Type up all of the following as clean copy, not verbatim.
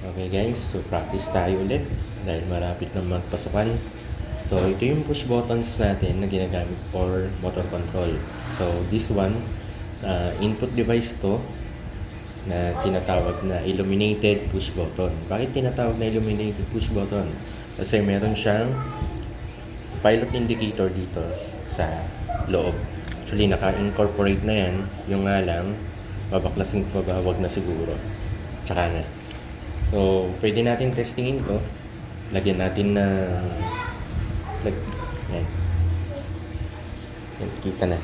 Okay guys, so practice tayo ulit dahil malapit na magpasukan. So ito yung push buttons natin na ginagamit for motor control. So this one, input device to na tinatawag na illuminated push button. Bakit tinatawag na illuminated push button? Kasi meron siyang pilot indicator dito sa loob. Actually naka-incorporate na yan, yung nga lang babaklasin ko ba, wag na siguro. Tsaka na. So, pwede natin testingin to. Lagyan natin na yan. Yan, kita na.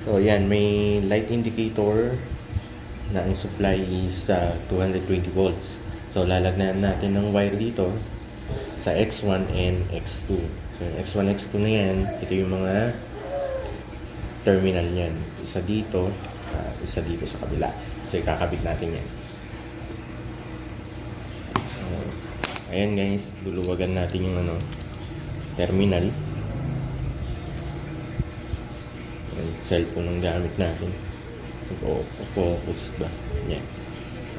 So, yan. May light indicator na ang supply is 220 volts. So, lalagyan natin ng wire dito sa X1 and X2. So, yung X1, X2 na yan, ito yung mga terminal niyan. Isa dito sa kabila. So, ikakabit natin yan. Ayan guys, luluwagan natin yung terminal. Ayan, cellphone ang gamit natin. Focus ba? Ayan.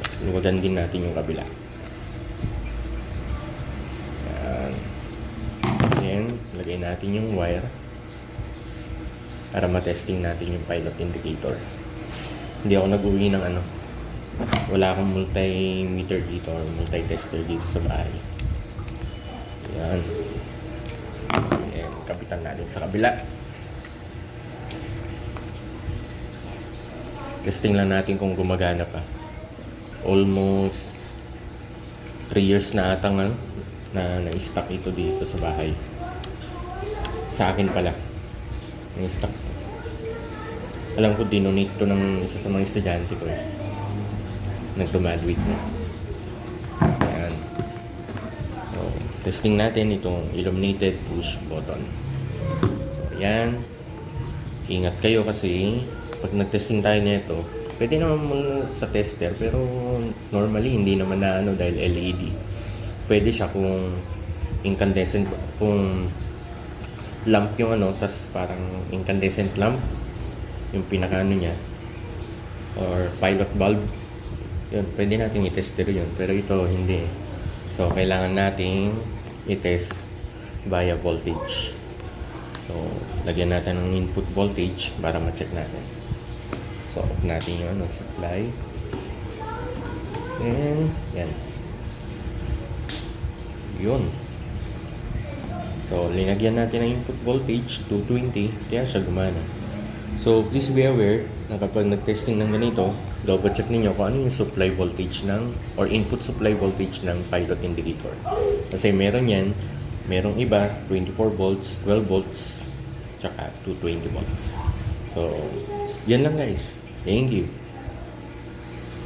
Tapos luwagan din natin yung kabila. Ayan. Ayan, lagay natin yung wire para matesting natin yung pilot indicator. Hindi ako nag-uwi ng wala akong multimeter dito or multi-tester dito sa bahay. Ayan. Ayan, kapitan natin sa kabila. Testing lang natin kung gumagana pa. Almost 3 years na atang na-stock ito dito sa bahay. Sa akin pala. Na-stock. Alam ko, dinonate to ng isa sa mga estudyante ko nag-graduate na. Ayan. So, testing natin itong illuminated push button. So, ayan. Ingat kayo kasi pag nag-testing tayo nito, pwede naman muna sa tester pero normally hindi naman na dahil LED. Pwede siya kung incandescent, kung lamp yung tas parang incandescent lamp yung pinaka niya or pilot bulb. Yun, pwede natin i-tester yun. Pero ito, hindi. So, kailangan nating i-test via voltage. So, lagyan natin ng input voltage para ma-check natin. So, off natin yung supply. And, yan. Yun. So, linagyan natin ng input voltage, 220. Kaya siya gumana. So, please be aware na kapag nag-testing ng ganito, double check ninyo kung ano yung supply voltage or input supply voltage ng pilot indicator. Kasi meron yan, merong iba, 24 volts, 12 volts, tsaka 220 volts. So, yan lang guys. Thank you.